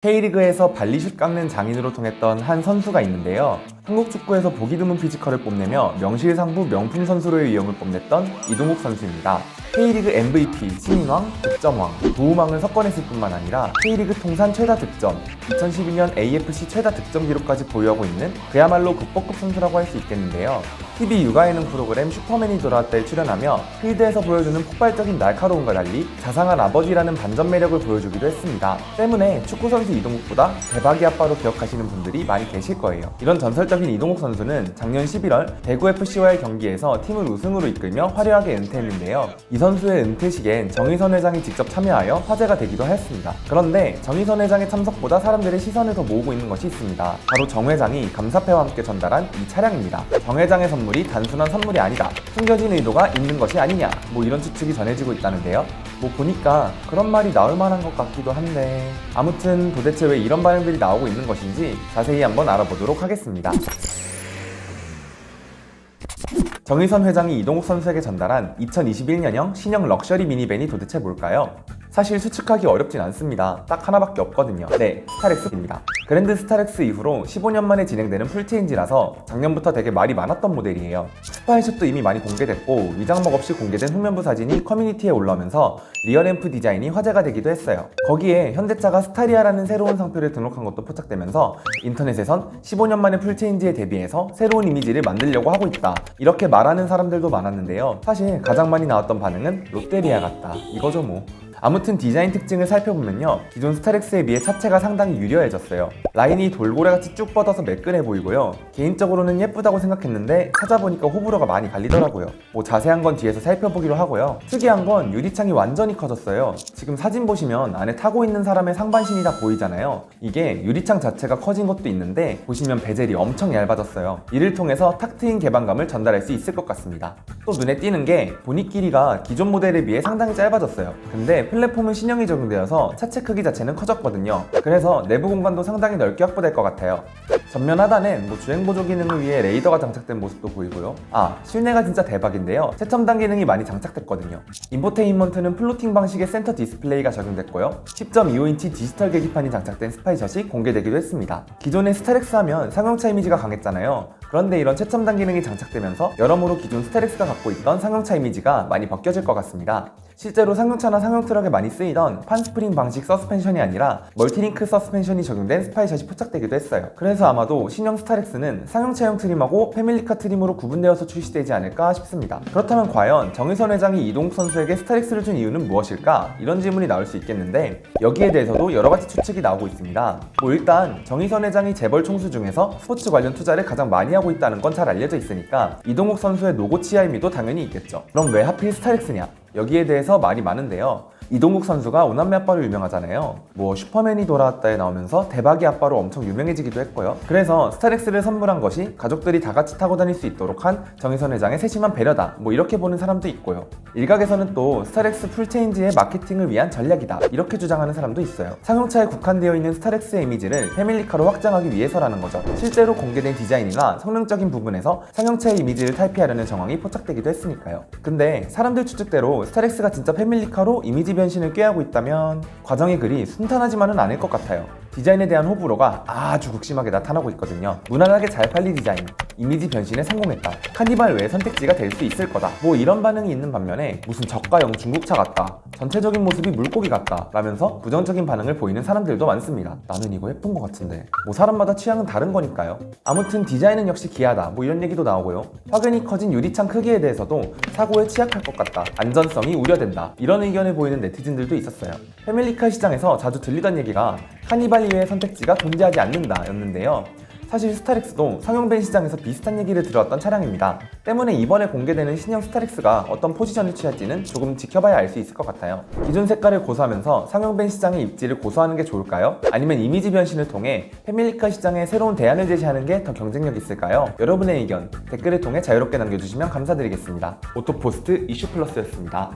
K리그에서 발리슛 깎는 장인으로 통했던 한 선수가 있는데요. 한국 축구에서 보기 드문 피지컬을 뽐내며 명실상부 명품 선수로의 위엄을 뽐냈던 이동욱 선수입니다. K리그 MVP, 신인왕, 득점왕, 도움왕을 석권했을 뿐만 아니라 K리그 통산 최다 득점, 2012년 AFC 최다 득점 기록까지 보유하고 있는 그야말로 국보급 선수라고 할 수 있겠는데요. TV 육아 예능 프로그램 슈퍼맨이 돌아왔다에 출연하며 필드에서 보여주는 폭발적인 날카로움과 달리 자상한 아버지라는 반전 매력을 보여주기도 했습니다. 때문에 축구선수 이동욱보다 대박이 아빠로 기억하시는 분들이 많이 계실 거예요. 이런 전설적인 이동욱 선수는 작년 11월 대구FC와의 경기에서 팀을 우승으로 이끌며 화려하게 은퇴했는데요. 이 선수의 은퇴식엔 정의선 회장이 직접 참여하여 화제가 되기도 했습니다. 그런데 정의선 회장의 참석보다 사람들의 시선을 더 모으고 있는 것이 있습니다. 바로 정 회장이 감사패와 함께 전달한 이 차량입니다. 정 회장의 선물이 단순한 선물이 아니다, 숨겨진 의도가 있는 것이 아니냐, 이런 추측이 전해지고 있다는데요. 보니까 그런 말이 나올 만한 것 같기도 한데, 아무튼 도대체 왜 이런 반응들이 나오고 있는 것인지 자세히 한번 알아보도록 하겠습니다. 정의선 회장이 이동욱 선수에게 전달한 2021년형 신형 럭셔리 미니밴이 도대체 뭘까요? 사실 추측하기 어렵진 않습니다. 딱 하나밖에 없거든요. 네, 스타렉스입니다. 그랜드 스타렉스 이후로 15년 만에 진행되는 풀체인지라서 작년부터 되게 말이 많았던 모델이에요. 스파이샷도 이미 많이 공개됐고 위장막 없이 공개된 후면부 사진이 커뮤니티에 올라오면서 리어램프 디자인이 화제가 되기도 했어요. 거기에 현대차가 스타리아라는 새로운 상표를 등록한 것도 포착되면서 인터넷에선 15년 만에 풀체인지에 대비해서 새로운 이미지를 만들려고 하고 있다, 이렇게 말하는 사람들도 많았는데요. 사실 가장 많이 나왔던 반응은 롯데리아 같다, 이거죠 뭐. 아무튼 디자인 특징을 살펴보면요, 기존 스타렉스에 비해 차체가 상당히 유려해졌어요. 라인이 돌고래같이 쭉 뻗어서 매끈해 보이고요. 개인적으로는 예쁘다고 생각했는데 찾아보니까 호불호가 많이 갈리더라고요. 자세한 건 뒤에서 살펴보기로 하고요. 특이한 건 유리창이 완전히 커졌어요. 지금 사진 보시면 안에 타고 있는 사람의 상반신이 다 보이잖아요. 이게 유리창 자체가 커진 것도 있는데 보시면 베젤이 엄청 얇아졌어요. 이를 통해서 탁 트인 개방감을 전달할 수 있을 것 같습니다. 또 눈에 띄는 게 보닛 길이가 기존 모델에 비해 상당히 짧아졌어요. 근데 플랫폼은 신형이 적용되어서 차체 크기 자체는 커졌거든요. 그래서 내부 공간도 상당히 넓게 확보될 것 같아요. 전면 하단엔 주행 보조 기능을 위해 레이더가 장착된 모습도 보이고요. 실내가 진짜 대박인데요. 최첨단 기능이 많이 장착됐거든요. 인포테인먼트는 플로팅 방식의 센터 디스플레이가 적용됐고요. 10.25인치 디지털 계기판이 장착된 스파이샷이 공개되기도 했습니다. 기존의 스타렉스 하면 상용차 이미지가 강했잖아요. 그런데 이런 최첨단 기능이 장착되면서 여러모로 기존 스타렉스가 갖고 있던 상용차 이미지가 많이 벗겨질 것 같습니다. 실제로 상용차나 상용 트럭에 많이 쓰이던 판스프링 방식 서스펜션이 아니라 멀티링크 서스펜션이 적용된 스파이샷이 포착되기도 했어요. 그래서 아마도 신형 스타렉스는 상용차용 트림하고 패밀리카 트림으로 구분되어서 출시되지 않을까 싶습니다. 그렇다면 과연 정의선 회장이 이동욱 선수에게 스타렉스를 준 이유는 무엇일까? 이런 질문이 나올 수 있겠는데, 여기에 대해서도 여러가지 추측이 나오고 있습니다. 일단 정의선 회장이 재벌 총수 중에서 스포츠 관련 투자를 가장 많이 하고 있다는 건 잘 알려져 있으니까 이동욱 선수의 노고 치하 의미도 당연히 있겠죠. 그럼 왜 하필 스타렉스냐? 여기에 대해서 말이 많은데요. 이동욱 선수가 오남매 아빠로 유명하잖아요. 슈퍼맨이 돌아왔다에 나오면서 대박이 아빠로 엄청 유명해지기도 했고요. 그래서 스타렉스를 선물한 것이 가족들이 다 같이 타고 다닐 수 있도록 한 정의선 회장의 세심한 배려다, 이렇게 보는 사람도 있고요. 일각에서는 또 스타렉스 풀체인지의 마케팅을 위한 전략이다, 이렇게 주장하는 사람도 있어요. 상용차에 국한되어 있는 스타렉스의 이미지를 패밀리카로 확장하기 위해서라는 거죠. 실제로 공개된 디자인이나 성능적인 부분에서 상용차의 이미지를 탈피하려는 정황이 포착되기도 했으니까요. 근데 사람들 추측대로 스타렉스가 진짜 패밀리카로 이미지 변신을 꾀하고 있다면 과정이 그리 순탄하지만은 않을 것 같아요. 디자인에 대한 호불호가 아주 극심하게 나타나고 있거든요. 무난하게 잘 팔린 디자인, 이미지 변신에 성공했다, 카니발 외의 선택지가 될 수 있을 거다, 이런 반응이 있는 반면에 무슨 저가형 중국차 같다, 전체적인 모습이 물고기 같다 라면서 부정적인 반응을 보이는 사람들도 많습니다. 나는 이거 예쁜 것 같은데. 사람마다 취향은 다른 거니까요. 아무튼 디자인은 역시 기하다, 이런 얘기도 나오고요. 확연히 커진 유리창 크기에 대해서도 사고에 취약할 것 같다, 안전성이 우려된다, 이런 의견을 보이는 네티즌들도 있었어요. 패밀리카 시장에서 자주 들리던 얘기가 카니발 이외의 선택지가 존재하지 않는다 였는데요. 사실 스타렉스도 상용벤 시장에서 비슷한 얘기를 들었던 차량입니다. 때문에 이번에 공개되는 신형 스타렉스가 어떤 포지션을 취할지는 조금 지켜봐야 알 수 있을 것 같아요. 기존 색깔을 고수하면서 상용벤 시장의 입지를 고수하는 게 좋을까요? 아니면 이미지 변신을 통해 패밀리카 시장에 새로운 대안을 제시하는 게 더 경쟁력 있을까요? 여러분의 의견 댓글을 통해 자유롭게 남겨주시면 감사드리겠습니다. 오토포스트 이슈플러스였습니다.